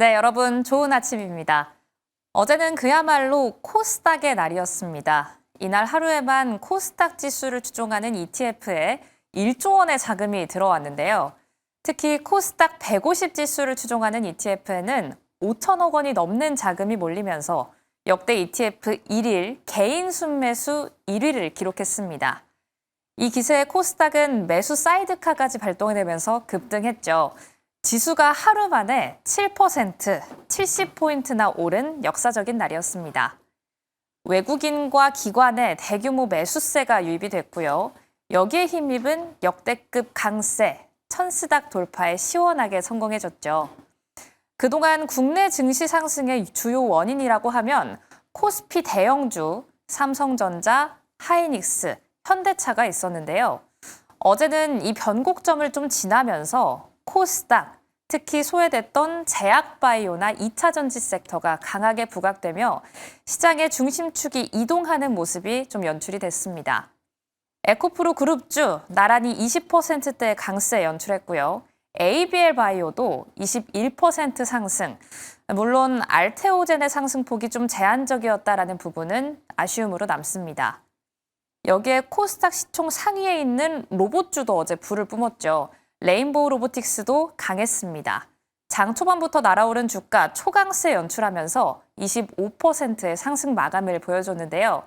네, 여러분 좋은 아침입니다. 어제는 그야말로 코스닥의 날이었습니다. 이날 하루에만 코스닥 지수를 추종하는 ETF에 1조 원의 자금이 들어왔는데요. 특히 코스닥 150 지수를 추종하는 ETF에는 5천억 원이 넘는 자금이 몰리면서 역대 ETF 1일 개인 순매수 1위를 기록했습니다. 이 기세에 코스닥은 매수 사이드카까지 발동되면서 급등했죠. 지수가 하루 만에 7%, 70포인트나 오른 역사적인 날이었습니다. 외국인과 기관의 대규모 매수세가 유입이 됐고요. 여기에 힘입은 역대급 강세, 천스닥 돌파에 시원하게 성공해줬죠. 그동안 국내 증시 상승의 주요 원인이라고 하면 코스피 대형주, 삼성전자, 하이닉스, 현대차가 있었는데요. 어제는 이 변곡점을 좀 지나면서 코스닥, 특히 소외됐던 제약바이오나 2차전지 섹터가 강하게 부각되며 시장의 중심축이 이동하는 모습이 좀 연출이 됐습니다. 에코프로 그룹주 나란히 20%대의 강세 연출했고요. ABL 바이오도 21% 상승. 물론 알테오젠의 상승폭이 좀 제한적이었다라는 부분은 아쉬움으로 남습니다. 여기에 코스닥 시총 상위에 있는 로봇주도 어제 불을 뿜었죠. 레인보우 로보틱스도 강했습니다. 장 초반부터 날아오른 주가 초강세 연출하면서 25%의 상승 마감을 보여줬는데요.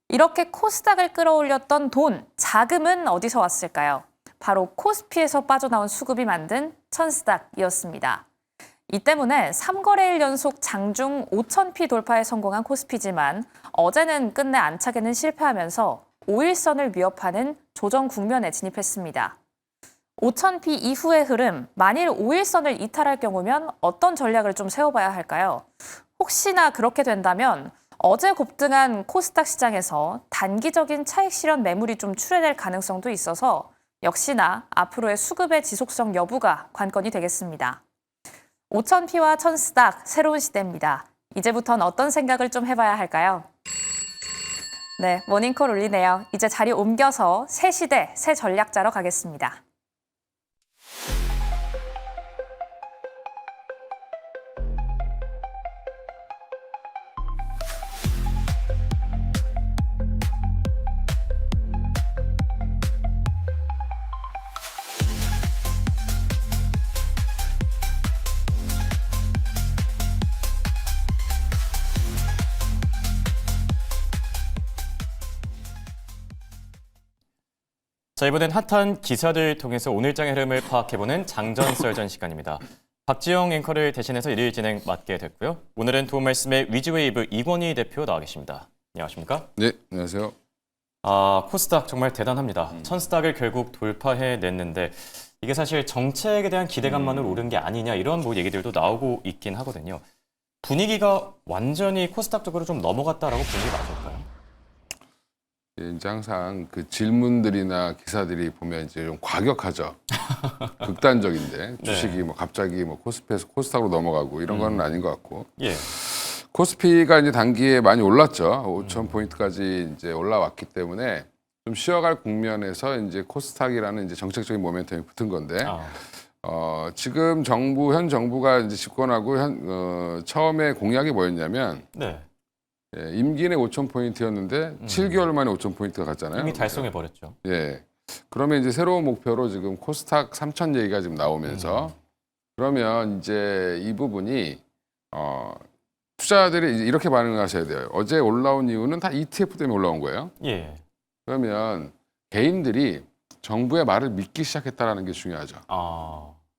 이렇게 코스닥을 끌어올렸던 돈, 자금은 어디서 왔을까요? 바로 코스피에서 빠져나온 수급이 만든 천스닥이었습니다. 이 때문에 3거래일 연속 장중 5,000피 돌파에 성공한 코스피지만 어제는 끝내 안착에는 실패하면서 5일선을 위협하는 조정 국면에 진입했습니다. 5,000피 이후의 흐름, 만일 5일선을 이탈할 경우면 어떤 전략을 좀 세워봐야 할까요? 혹시나 그렇게 된다면 어제 급등한 코스닥 시장에서 단기적인 차익 실현 매물이 좀 출현할 가능성도 있어서 역시나 앞으로의 수급의 지속성 여부가 관건이 되겠습니다. 5,000피와 천스닥 새로운 시대입니다. 이제부터는 어떤 생각을 좀 해봐야 할까요? 네, 모닝콜 울리네요. 이제 자리 옮겨서 새 시대, 새 전략자로 가겠습니다. 자, 이번엔 핫한 기사들 통해서 오늘장의 흐름을 파악해보는 장전썰전 시간입니다. 박지영 앵커를 대신해서 일일 진행 맡게 됐고요. 오늘은 도움 말씀에 위즈웨이브 이권희 대표 나와 계십니다. 안녕하십니까? 네, 안녕하세요. 코스닥 정말 대단합니다. 천스닥을 결국 돌파해냈는데 이게 사실 정책에 대한 기대감만으로 오른 게 아니냐 이런 뭐 얘기들도 나오고 있긴 하거든요. 분위기가 완전히 코스닥 쪽으로 좀 넘어갔다라고 보는 게 맞을까요? 이제 항상 그 질문들이나 기사들이 보면 이제 좀 과격하죠. 극단적인데 주식이 뭐 갑자기 뭐 코스피에서 코스닥으로 넘어가고 이런 건 아닌 것 같고. 예. 코스피가 이제 단기에 많이 올랐죠. 5,000 포인트까지 이제 올라왔기 때문에 좀 쉬어갈 국면에서 이제 코스닥이라는 이제 정책적인 모멘텀이 붙은 건데. 지금 현 정부가 이제 집권하고 처음에 공약이 뭐였냐면. 네. 예, 임기 내 5,000포인트였는데 7개월 만에 5,000포인트가 갔잖아요. 이미 달성해버렸죠. 예. 그러면 이제 새로운 목표로 지금 코스닥 3,000 얘기가 지금 나오면서 그러면 이제 이 부분이 투자자들이 이제 이렇게 반응하셔야 돼요. 어제 올라온 이유는 다 ETF 때문에 올라온 거예요. 예. 그러면 개인들이 정부의 말을 믿기 시작했다라는 게 중요하죠.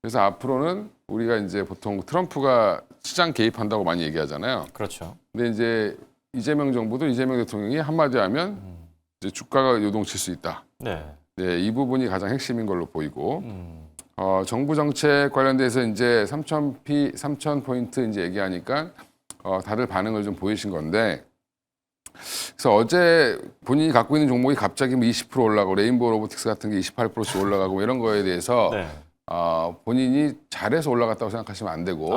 그래서 앞으로는 우리가 이제 보통 트럼프가 시장 개입한다고 많이 얘기하잖아요. 그렇죠. 근데 이제 이재명 정부도 이재명 대통령이 한마디 하면 이제 주가가 요동칠 수 있다. 네. 네, 이 부분이 가장 핵심인 걸로 보이고 정부 정책 관련돼서 이제 3,000 포인트 이제 얘기하니까 다들 반응을 좀 보이신 건데 그래서 어제 본인이 갖고 있는 종목이 갑자기 뭐 20% 올라가고 레인보우 로보틱스 같은 게 28%씩 올라가고 이런 거에 대해서 네. 본인이 잘해서 올라갔다고 생각하시면 안 되고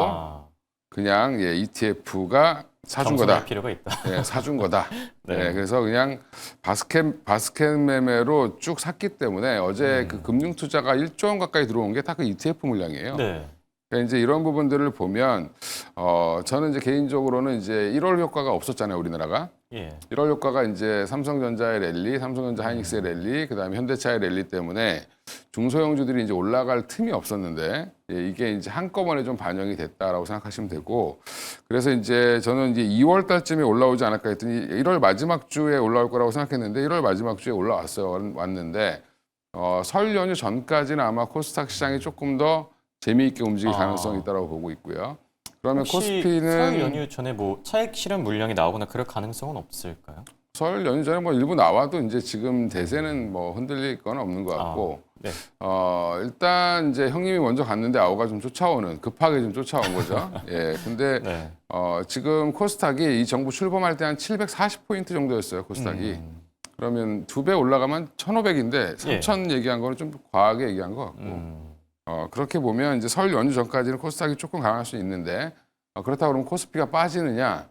그냥 ETF가 사준 거다. 필요가 있다. 네, 사준 거다. 네. 네, 그래서 그냥 바스켓 매매로 쭉 샀기 때문에 어제 그 금융 투자가 1조 원 가까이 들어온 게 다 그 ETF 물량이에요. 네. 그러니까 이제 이런 부분들을 보면 저는 이제 개인적으로는 이제 1월 효과가 없었잖아요, 우리나라가. 예. 1월 효과가 이제 삼성전자의 랠리, 삼성전자 하이닉스의 랠리, 그다음에 현대차의 랠리 때문에 중소형주들이 이제 올라갈 틈이 없었는데 예, 이게 이제 한꺼번에 좀 반영이 됐다라고 생각하시면 되고 그래서 이제 저는 이제 2월 달쯤에 올라오지 않을까 했더니 1월 마지막 주에 올라올 거라고 생각했는데 1월 마지막 주에 올라왔어요. 왔는데 설 연휴 전까지는 아마 코스닥 시장이 조금 더 재미있게 움직일 가능성이 있다고 보고 있고요. 그러면 혹시 코스피는 설 연휴 전에 뭐 차익 실현 물량이 나오거나 그럴 가능성은 없을까요? 설 연휴 전에 뭐 일부 나와도 이제 지금 대세는 뭐 흔들릴 건 없는 것 같고 네. 일단 이제 형님이 먼저 갔는데 아우가 좀 쫓아오는 급하게 좀 쫓아온 거죠. 예. 근데 네. 지금 코스닥이 이 정부 출범할 때 한 740포인트 정도였어요. 코스닥이. 그러면 2배 올라가면 1,500인데 3,000 얘기한 거는 좀 과하게 얘기한 것 같고 그렇게 보면 이제 설 연휴 전까지는 코스닥이 조금 강할 수 있는데 그렇다고 그러면 코스피가 빠지느냐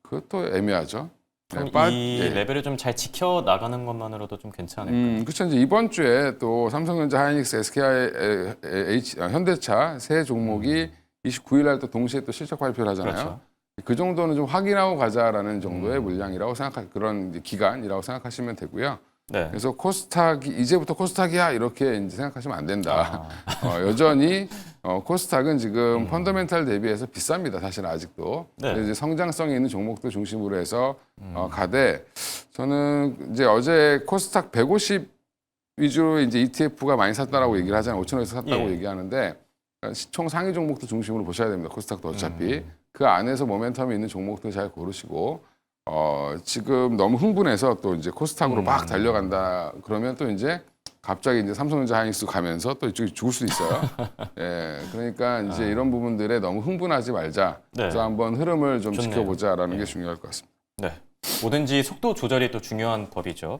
그것도 애매하죠. 그럼 네, 이 레벨을 좀 잘 지켜 나가는 것만으로도 좀 괜찮을까요? 그렇죠. 이제 이번 주에 또 삼성전자, 하이닉스, SKI, 현대차 세 종목이 29일 날 또 동시에 또 실적 발표를 하잖아요. 그렇죠. 그 정도는 좀 확인하고 가자라는 정도의 물량이라고 그런 이제 기간이라고 생각하시면 되고요. 네. 그래서 코스닥이 이제부터 코스닥이야 이렇게 이제 생각하시면 안 된다. 여전히 코스닥은 지금 펀더멘탈 대비해서 비쌉니다. 사실 아직도. 네. 이제 성장성이 있는 종목들 중심으로 해서 가되 저는 이제 어제 코스닥 150 위주로 이제 ETF가 많이 샀다라고 얘기를 하잖아요. 5,000원에서 샀다고 예. 얘기하는데 총 상위 종목도 중심으로 보셔야 됩니다. 코스닥도 어차피 그 안에서 모멘텀이 있는 종목들 잘 고르시고. 지금 너무 흥분해서 또 이제 코스닥으로 막 달려간다 그러면 또 이제 갑자기 이제 삼성전자 하이닉스 가면서 또 이쪽이 죽을 수도 있어요. 예, 그러니까 이제 이런 부분들에 너무 흥분하지 말자. 네. 그래서 한번 흐름을 좀 좋네요. 지켜보자라는 게 중요할 것 같습니다. 네. 뭐든지 속도 조절이 또 중요한 법이죠.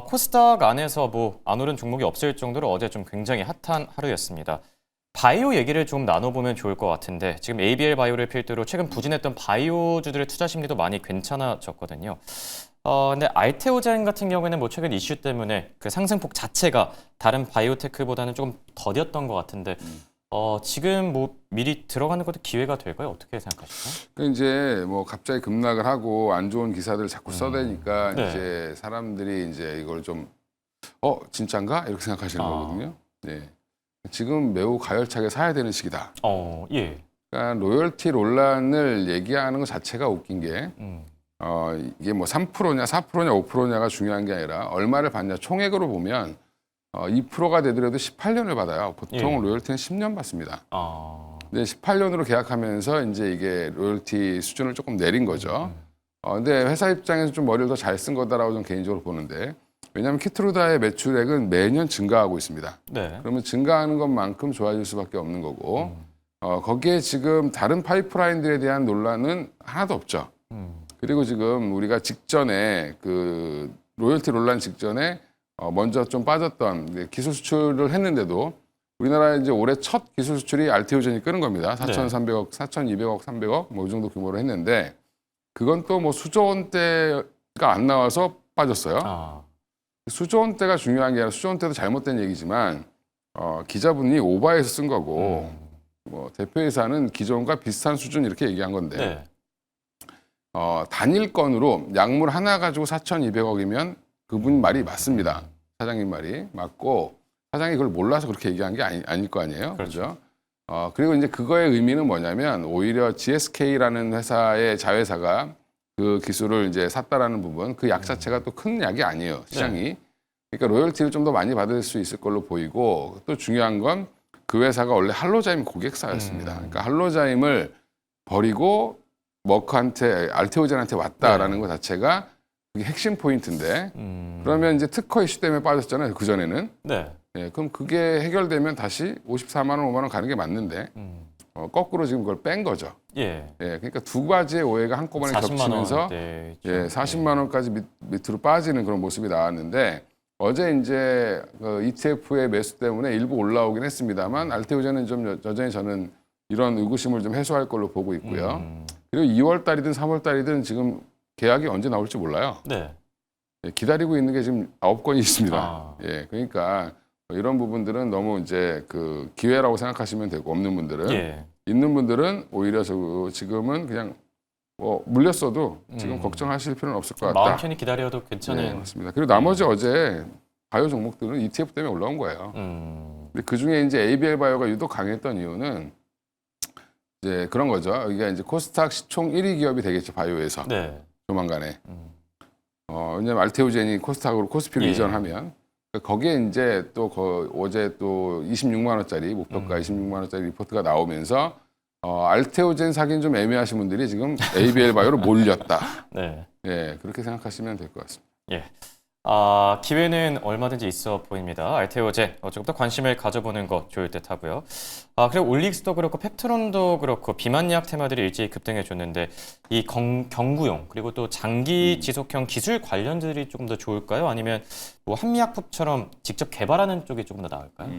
코스닥 안에서 뭐 안 오른 종목이 없을 정도로 어제 좀 굉장히 핫한 하루였습니다. 바이오 얘기를 좀 나눠보면 좋을 것 같은데 지금 ABL 바이오를 필두로 최근 부진했던 바이오주들의 투자 심리도 많이 괜찮아졌거든요. 근데 알테오젠 같은 경우에는 뭐 최근 이슈 때문에 그 상승폭 자체가 다른 바이오테크보다는 조금 더뎠던 것 같은데 지금 뭐 미리 들어가는 것도 기회가 될까요? 어떻게 생각하시나요? 그 이제 뭐 갑자기 급락을 하고 안 좋은 기사들을 자꾸 써대니까 네. 이제 사람들이 이제 이걸 좀 진짠가 이렇게 생각하시는 거거든요. 네. 지금 매우 가열차게 사야 되는 시기다. 예. 그러니까 로열티 논란을 얘기하는 것 자체가 웃긴 게 이게 뭐 3%냐 4%냐 5%냐가 중요한 게 아니라 얼마를 받냐 총액으로 보면 2%가 되더라도 18년을 받아요. 보통 예. 로열티는 10년 받습니다. 근데 18년으로 계약하면서 이제 이게 로열티 수준을 조금 내린 거죠. 근데 회사 입장에서 좀 머리를 더 잘 쓴 거다라고 좀 개인적으로 보는데 왜냐하면 키트루다의 매출액은 매년 증가하고 있습니다. 네. 그러면 증가하는 것만큼 좋아질 수밖에 없는 거고 거기에 지금 다른 파이프라인들에 대한 논란은 하나도 없죠. 그리고 지금 우리가 직전에 그 로열티 논란 직전에 먼저 좀 빠졌던 기술 수출을 했는데도 우리나라 이제 올해 첫 기술 수출이 알테오젠이 끄는 겁니다. 4,300억, 4,200억, 300억 뭐 이 정도 규모로 했는데 그건 또 뭐 수조 원대가 안 나와서 빠졌어요. 수조 원대가 중요한 게 아니라 수조 원대도 잘못된 얘기지만 기자분이 오바해서 쓴 거고 뭐 대표이사는 기존과 비슷한 수준 이렇게 얘기한 건데 네. 단일 건으로 약물 하나 가지고 4,200억이면 그분 말이 맞습니다. 사장님 말이 맞고 사장이 그걸 몰라서 그렇게 얘기한 게 아닐 거 아니에요. 그렇죠. 그리고 이제 그거의 의미는 뭐냐면 오히려 GSK라는 회사의 자회사가 그 기술을 이제 샀다라는 부분, 그 약 자체가 또 큰 약이 아니에요, 시장이. 네. 그러니까 로열티를 좀 더 많이 받을 수 있을 걸로 보이고 또 중요한 건 그 회사가 원래 할로자임 고객사였습니다. 그러니까 할로자임을 버리고 머크한테, 알테오젠한테 왔다라는 것 자체가 그게 핵심 포인트인데 그러면 이제 특허 이슈 때문에 빠졌잖아요, 그전에는. 네. 예, 그럼 그게 해결되면 다시 54만 원, 5만 원 가는 게 맞는데 거꾸로 지금 그걸 뺀 거죠. 예. 그러니까 두 가지의 오해가 한꺼번에 40만 겹치면서 원대 좀, 40만 원까지 밑으로 빠지는 그런 모습이 나왔는데 어제 이제 그 ETF의 매수 때문에 일부 올라오긴 했습니다만 알테오젠은 좀 여전히 저는 이런 의구심을 좀 해소할 걸로 보고 있고요. 그리고 2월 달이든 3월 달이든 지금 계약이 언제 나올지 몰라요. 네. 기다리고 있는 게 지금 9건이 있습니다. 그러니까 이런 부분들은 너무 이제 그 기회라고 생각하시면 되고 없는 분들은 예. 있는 분들은 오히려 지금은 그냥 뭐 물렸어도 지금 걱정하실 필요는 없을 것 같다. 마음 편히 기다려도 괜찮은. 네, 맞습니다. 그리고 나머지 어제 바이오 종목들은 ETF 때문에 올라온 거예요. 근데 그 중에 이제 ABL 바이오가 유독 강했던 이유는 이제 그런 거죠. 이게 이제 코스닥 시총 1위 기업이 되겠죠, 바이오에서. 네. 조만간에. 왜냐면 알테오젠이 코스닥으로 코스피로 예. 이전하면 거기에 이제 또 어제 또 26만 원짜리 목표가 26만 원짜리 리포트가 나오면서 알테오젠 사기는 좀 애매하신 분들이 지금 ABL 바이오로 몰렸다. 네. 예, 그렇게 생각하시면 될 것 같습니다. 예. 기회는 얼마든지 있어 보입니다. 알테오젠 조금 더 관심을 가져보는 거 좋을 듯 하고요. 그리고 올릭스도 그렇고 펩트론도 그렇고 비만약 테마들이 일제히 급등해 줬는데 이 경구용 그리고 또 장기 지속형 기술 관련들이 조금 더 좋을까요? 아니면 뭐 한미약품처럼 직접 개발하는 쪽이 조금 더 나을까요?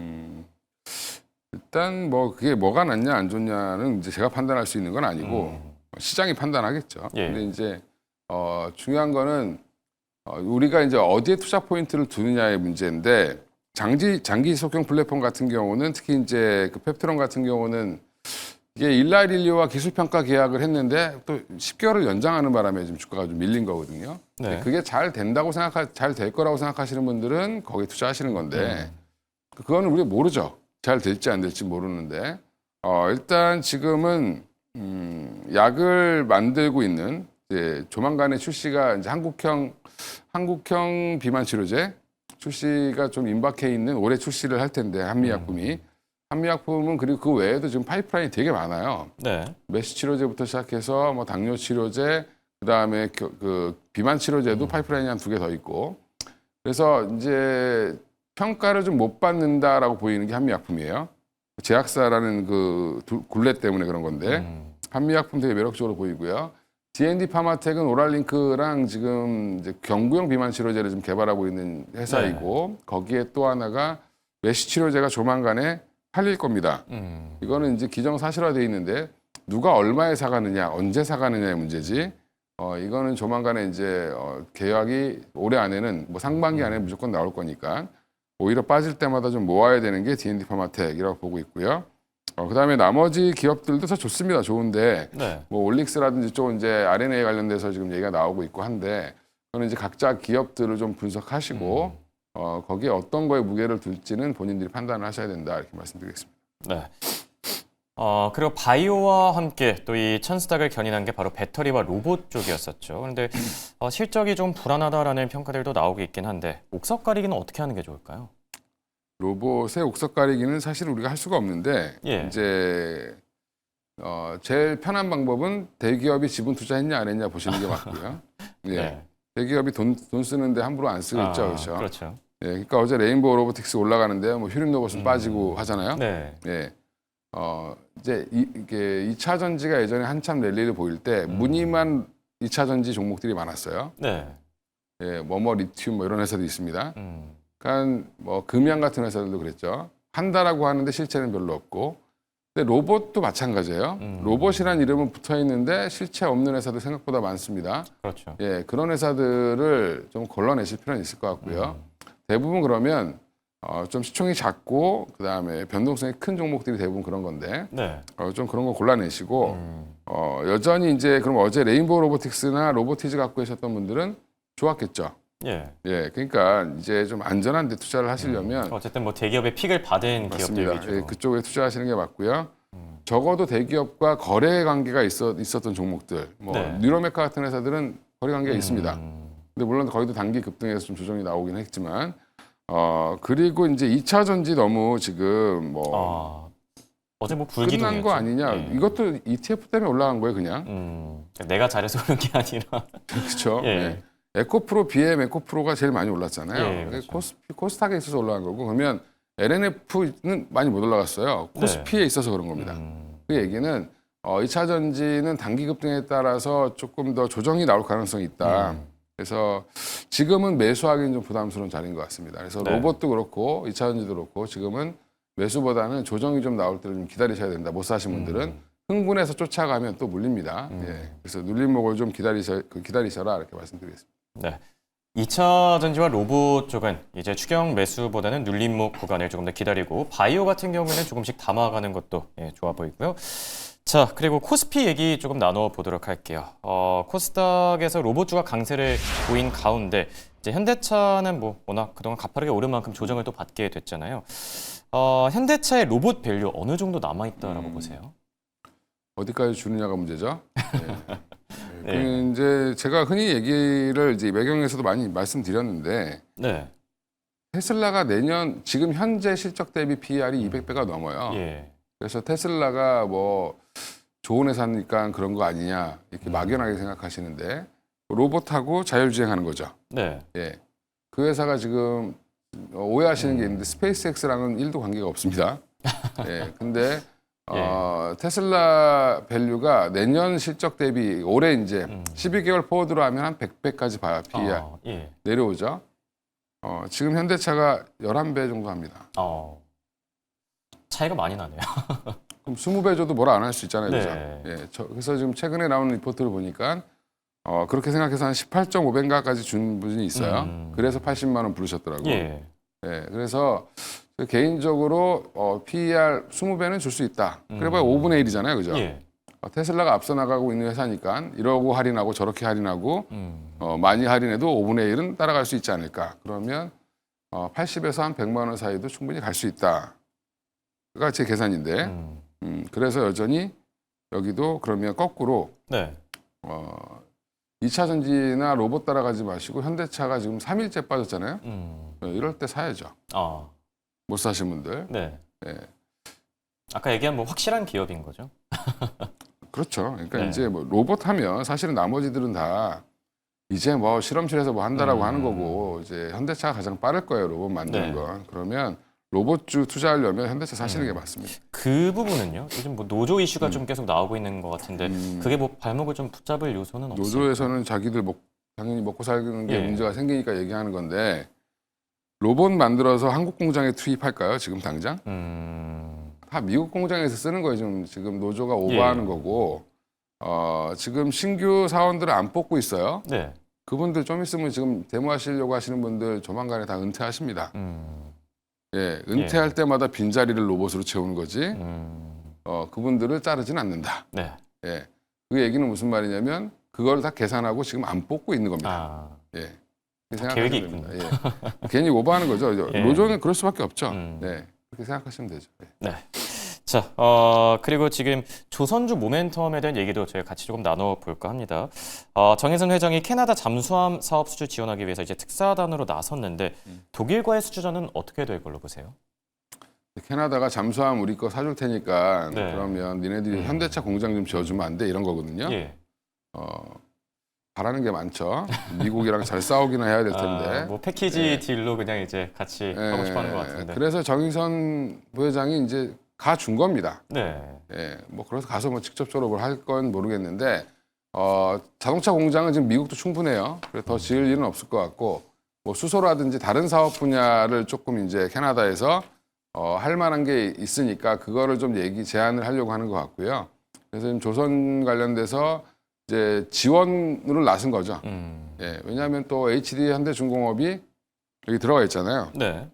일단 뭐 그게 뭐가 낫냐 안 좋냐는 이제 제가 판단할 수 있는 건 아니고 시장이 판단하겠죠. 예. 근데 이제 중요한 거는 우리가 이제 어디에 투자 포인트를 두느냐의 문제인데 장기 지속형 플랫폼 같은 경우는 특히 이제 그 펩트론 같은 경우는 이게 일라이릴리오와 기술 평가 계약을 했는데 또 10개월을 연장하는 바람에 지금 주가가 좀 밀린 거거든요. 네. 그게 잘 될 거라고 생각하시는 분들은 거기에 투자하시는 건데 그거는 우리가 모르죠. 잘 될지 안 될지 모르는데 일단 지금은 약을 만들고 있는 이제 조만간에 출시가 이제 한국형 비만 치료제 출시가 좀 임박해 있는 올해 출시를 할 텐데 한미약품은 그리고 그 외에도 지금 파이프라인이 되게 많아요. 네. 메시 치료제부터 시작해서 뭐 당뇨 치료제 그다음에 그 비만 치료제도 파이프라인이 한 2개 더 있고 그래서 이제 평가를 좀 못 받는다라고 보이는 게 한미약품이에요. 제약사라는 그 굴레 때문에 그런 건데 한미약품 되게 매력적으로 보이고요. D&D 파마텍은 오랄링크랑 지금 이제 경구용 비만 치료제를 좀 개발하고 있는 회사이고 거기에 또 하나가 메시 치료제가 조만간에 팔릴 겁니다. 이거는 이제 기정사실화되어 있는데 누가 얼마에 사가느냐, 언제 사가느냐의 문제지. 이거는 조만간에 이제 계약이 올해 안에는 뭐 상반기 안에 무조건 나올 거니까 오히려 빠질 때마다 좀 모아야 되는 게 D&D 파마텍이라고 보고 있고요. 그다음에 나머지 기업들도 더 좋습니다. 좋은데 네. 뭐 올릭스라든지 쪽 이제 RNA 관련돼서 지금 얘기가 나오고 있고 한데 그거는 이제 각자 기업들을 좀 분석하시고 거기에 어떤 거에 무게를 둘지는 본인들이 판단을 하셔야 된다 이렇게 말씀드리겠습니다. 네. 그리고 바이오와 함께 또 이 천스닥을 견인한 게 바로 배터리와 로봇 쪽이었었죠. 그런데 실적이 좀 불안하다라는 평가들도 나오고 있긴 한데 옥석 가리기는 어떻게 하는 게 좋을까요? 로봇의 옥석 가리기는 사실 우리가 할 수가 없는데 예. 이제 제일 편한 방법은 대기업이 지분 투자했냐 안 했냐 보시는 게 맞고요. 예. 네. 대기업이 돈 쓰는데 함부로 안 쓰겠죠, 그렇죠? 그렇죠. 예, 그러니까 어제 레인보우 로보틱스 올라가는데 뭐 휴림 로봇은 빠지고 하잖아요. 네. 예. 이제 이게 2차 전지가 예전에 한참 랠리를 보일 때 무늬만 2차 전지 종목들이 많았어요. 네. 예, 리튬 뭐 이런 회사도 있습니다. 음. 그러니까 뭐 금양 같은 회사들도 그랬죠. 한다라고 하는데 실체는 별로 없고. 근데 로봇도 마찬가지예요. 로봇이란 이름은 붙어 있는데 실체 없는 회사도 생각보다 많습니다. 그렇죠. 예, 그런 회사들을 좀 걸러내실 필요는 있을 것 같고요. 대부분 그러면 좀 시총이 작고 그다음에 변동성이 큰 종목들이 대부분 그런 건데 네. 좀 그런 거 골라내시고 여전히 이제 그럼 어제 레인보우 로보틱스나 로보티즈 갖고 계셨던 분들은 좋았겠죠. 예. 예, 그러니까 이제 좀 안전한 데 투자를 하시려면 어쨌든 뭐 대기업의 픽을 받은 기업들 맞습니다. 위주로. 예, 그쪽에 투자하시는 게 맞고요. 적어도 대기업과 거래 관계가 있었던 종목들, 뭐 네. 뉴로메카 같은 회사들은 거래 관계가 있습니다. 근데 물론 거기도 단기 급등해서 좀 조정이 나오긴 했지만, 그리고 이제 2차 전지 너무 지금 뭐 어제 뭐 불기둥이었죠. 끝난 거 아니냐? 예. 이것도 ETF 때문에 올라간 거예요, 그냥. 내가 잘해서 그런 게 아니라. 그렇죠. 예. 네. 에코프로 BM 에코프로가 제일 많이 올랐잖아요. 예, 그렇죠. 코스닥에 있어서 올라간 거고 그러면 LNF는 많이 못 올라갔어요. 코스피에 있어서 그런 겁니다. 그 얘기는 2차 전지는 단기 급등에 따라서 조금 더 조정이 나올 가능성이 있다. 그래서 지금은 매수하기는 좀 부담스러운 자리인 것 같습니다. 그래서 네. 로봇도 그렇고 2차 전지도 그렇고 지금은 매수보다는 조정이 좀 나올 때를 좀 기다리셔야 된다. 못 사신 분들은 흥분해서 쫓아가면 또 물립니다. 예. 그래서 눌림목을 좀 기다리셔라 이렇게 말씀드리겠습니다. 네. 2차 전지와 로봇 쪽은 이제 추경 매수보다는 눌림목 구간을 조금 더 기다리고 바이오 같은 경우에는 조금씩 담아가는 것도 좋아 보이고요. 자, 그리고 코스피 얘기 조금 나눠보도록 할게요. 코스닥에서 로봇주가 강세를 보인 가운데 이제 현대차는 뭐 워낙 그동안 가파르게 오른 만큼 조정을 또 받게 됐잖아요. 현대차의 로봇 밸류 어느 정도 남아있다라고 보세요? 어디까지 주느냐가 문제죠. 네. 네. 이제 제가 흔히 얘기를 이제 매경에서도 많이 말씀드렸는데 네. 테슬라가 내년 지금 현재 실적 대비 PER이 200배가 넘어요. 예. 그래서 테슬라가 뭐 좋은 회사니까 그런 거 아니냐 이렇게 막연하게 생각하시는데 로봇하고 자율주행하는 거죠. 네. 예. 그 회사가 지금 오해하시는 게 있는데 스페이스X랑은 1도 관계가 없습니다. 예. 근데 테슬라 밸류가 내년 실적 대비 올해 이제 12개월 포워드로 하면 한 100배까지 봐야 PER 예. 내려오죠. 지금 현대차가 11배 정도 합니다. 차이가 많이 나네요. 그럼 20배 줘도 뭐라 안 할 수 있잖아요. 그죠? 네. 예, 그래서 지금 최근에 나온 리포트를 보니까 그렇게 생각해서 한 18.5배인가까지 준 분이 있어요. 그래서 80만 원 부르셨더라고요. 예. 예, 그래서 개인적으로 PER 20배는 줄 수 있다. 그래봐야 5분의 1이잖아요. 그죠? 예. 테슬라가 앞서 나가고 있는 회사니까 이러고 할인하고 저렇게 할인하고 많이 할인해도 5분의 1은 따라갈 수 있지 않을까. 그러면 80에서 한 100만 원 사이도 충분히 갈 수 있다. 가 제 계산인데 그래서 여전히 여기도 그러면 거꾸로 네. 2차 전지나 로봇 따라가지 마시고 현대차가 지금 3일째 빠졌잖아요. 이럴 때 사야죠. 못 사신 분들. 네. 예. 아까 얘기한 뭐 확실한 기업인 거죠? 그렇죠. 그러니까 네. 이제 뭐 로봇 하면 사실은 나머지들은 다 이제 뭐 실험실에서 뭐 한다라고 하는 거고 이제 현대차가 가장 빠를 거예요. 로봇 만드는 네. 건. 그러면 로봇주 투자하려면 현대차 사시는 게 맞습니다. 그 부분은요? 요즘 뭐 노조 이슈가 좀 계속 나오고 있는 것 같은데 그게 뭐 발목을 좀 붙잡을 요소는 없어요? 노조에서는 자기들 당연히 먹고 사는 게 예. 문제가 생기니까 얘기하는 건데 로봇 만들어서 한국 공장에 투입할까요? 지금 당장? 다 미국 공장에서 쓰는 거예요. 지금 노조가 오버하는 거고 지금 신규 사원들을 안 뽑고 있어요. 네. 그분들 좀 있으면 지금 데모하시려고 하시는 분들 조만간에 다 은퇴하십니다. 예, 은퇴할 때마다 빈자리를 로봇으로 채우는 거지. 그분들을 자르진 않는다. 네. 예, 그 얘기는 무슨 말이냐면 그걸 다 계산하고 지금 안 뽑고 있는 겁니다. 예, 계획이 있군요. 예. 괜히 오버하는 거죠. 예. 노조는 그럴 수밖에 없죠. 네, 그렇게 생각하시면 되죠. 예. 네. 자, 그리고 지금 조선주 모멘텀에 대한 얘기도 저희가 같이 조금 나눠볼까 합니다. 정혜선 회장이 캐나다 잠수함 사업 수주 지원하기 위해서 이제 특사단으로 나섰는데 독일과의 수주전은 어떻게 될 걸로 보세요? 캐나다가 잠수함 우리 거 사줄 테니까 네. 그러면 니네들이 현대차 공장 좀 지어주면 안 돼? 이런 거거든요. 예. 바라는 게 많죠. 미국이랑 잘 싸우기나 해야 될 텐데. 뭐 패키지 딜로 그냥 이제 같이 하고 싶어하는 것 같은데. 그래서 정의선 부회장이 이제 가준 겁니다. 네. 예, 뭐 그래서 가서 뭐 직접적으로 뭘 할 건 모르겠는데 자동차 공장은 지금 미국도 충분해요. 그래서 더 지을 일은 없을 것 같고 뭐 수소라든지 다른 사업 분야를 조금 이제 캐나다에서 할 만한 게 있으니까 그거를 좀 제안을 하려고 하는 것 같고요. 그래서 지금 조선 관련돼서 이제 지원으로 나선 거죠. 예, 왜냐하면 또 HD 현대중공업이 여기 들어가 있잖아요. 네.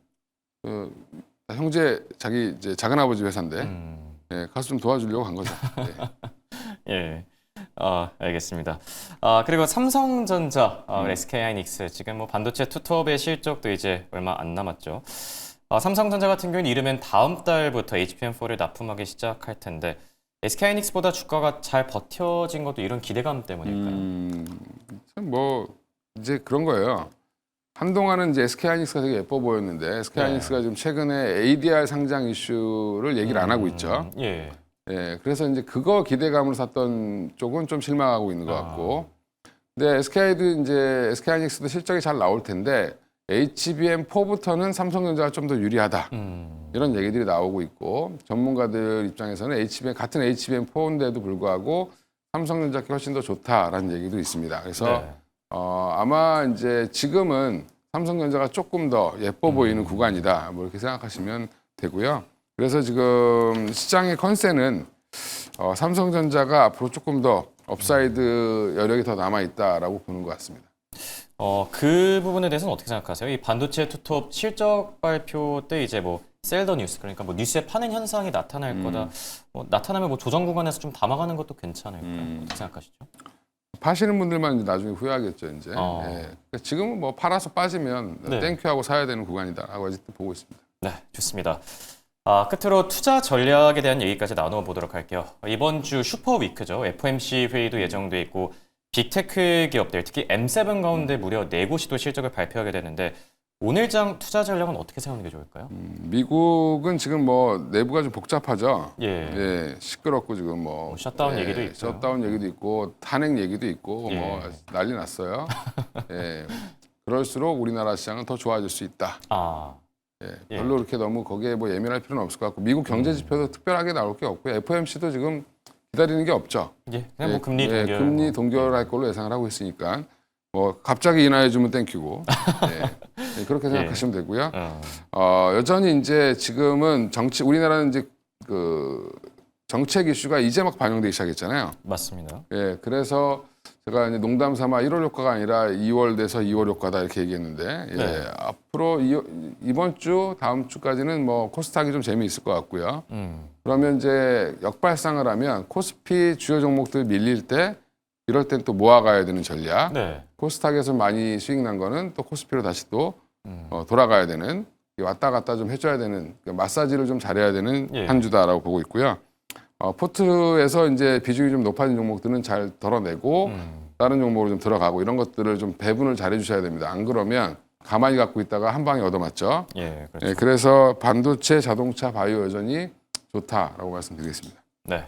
형제 자기 이제 작은 아버지 회사인데 예, 가서 좀 도와주려고 간 거죠. 예. 예. 알겠습니다. 그리고 삼성전자, SK하이닉스 지금 뭐 반도체 투톱의 실적도 이제 얼마 안 남았죠. 삼성전자 같은 경우는 이르면 다음 달부터 HBM4를 납품하기 시작할 텐데 SK하이닉스보다 주가가 잘 버텨진 것도 이런 기대감 때문일까요? 뭐 이제 그런 거예요. 한동안은 이제 SK하이닉스가 되게 예뻐 보였는데 SK하이닉스가 지금 최근에 ADR 상장 이슈를 얘기를 안 하고 있죠. 예. 예, 그래서 이제 그거 기대감으로 샀던 쪽은 좀 실망하고 있는 것 같고. 근데 SK하이닉스도 실적이 잘 나올 텐데 HBM4부터는 삼성전자가 좀 더 유리하다. 이런 얘기들이 나오고 있고 전문가들 입장에서는 같은 HBM4인데도 불구하고 삼성전자가 훨씬 더 좋다라는 얘기도 있습니다. 그래서 네. 아마 이제 지금은 삼성전자가 조금 더 예뻐 보이는 구간이다. 뭐 이렇게 생각하시면 되고요. 그래서 지금 시장의 컨센은 삼성전자가 앞으로 조금 더 업사이드 여력이 더 남아 있다라고 보는 것 같습니다. 그 부분에 대해서는 어떻게 생각하세요? 이 반도체 투톱 실적 발표 때 이제 뭐 셀더 뉴스, 그러니까 뭐 뉴스에 파는 현상이 나타날 거다. 나타나면 뭐 조정 구간에서 좀 담아가는 것도 괜찮을까요? 어떻게 생각하시죠? 파시는 분들만 이제 나중에 후회하겠죠, 이제. 어. 예. 그러니까 지금은 뭐 팔아서 빠지면 네. 땡큐하고 사야 되는 구간이다라고 아직도 보고 있습니다. 네, 좋습니다. 끝으로 투자 전략에 대한 얘기까지 나눠보도록 할게요. 이번 주 슈퍼위크죠. FOMC 회의도 예정돼 있고 빅테크 기업들, 특히 M7 가운데 무려 4곳이 또 실적을 발표하게 되는데 오늘장 투자 전략은 어떻게 세우는 게 좋을까요? 미국은 지금 뭐 내부가 좀 복잡하죠. 예. 예, 시끄럽고 지금 뭐 셧다운 얘기도 있고요. 셧다운 얘기도 있고 탄핵 얘기도 있고 예. 뭐 난리 났어요. 예. 그럴수록 우리나라 시장은 더 좋아질 수 있다. 예, 예. 별로 그렇게 너무 거기에 뭐 예민할 필요는 없을 것 같고 미국 경제 지표도 특별하게 나올 게 없고요. FOMC도 지금 기다리는 게 없죠. 예, 그냥 뭐 금리 예, 동결. 금리 동결할 걸로 예상을 하고 있으니까 뭐 갑자기 인하해 주면 땡큐고 예, 그렇게 생각하시면 되고요. 여전히 이제 지금은 우리나라는 이제 그 정책 이슈가 이제 막 반영되기 시작했잖아요. 맞습니다. 예, 그래서 제가 이제 농담 삼아 1월 효과가 아니라 2월 돼서 2월 효과다 이렇게 얘기했는데, 예, 네. 앞으로 이번 주, 다음 주까지는 뭐 코스닥이 좀 재미있을 것 같고요. 그러면 이제 역발상을 하면 코스피 주요 종목들 밀릴 때 이럴 땐 또 모아가야 되는 전략. 네. 코스닥에서 많이 수익 난 거는 또 코스피로 다시 또 돌아가야 되는, 왔다 갔다 좀 해줘야 되는, 마사지를 좀 잘해야 되는 예. 한 주다라고 보고 있고요. 포트에서 이제 비중이 좀 높아진 종목들은 잘 덜어내고 다른 종목으로 좀 들어가고 이런 것들을 좀 배분을 잘 해주셔야 됩니다. 안 그러면 가만히 갖고 있다가 한 방에 얻어맞죠. 예, 그렇죠. 예, 그래서 반도체, 자동차, 바이오 여전히 좋다라고 말씀드리겠습니다. 네.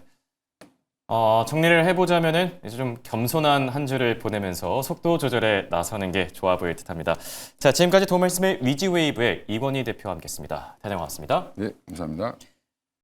정리를 해보자면은 이제 좀 겸손한 한 주를 보내면서 속도 조절에 나서는 게 좋아 보일 듯합니다. 자, 지금까지 도움말씀의 위지웨이브의 이건희 대표와 함께했습니다. 대장 고맙습니다. 예, 감사합니다.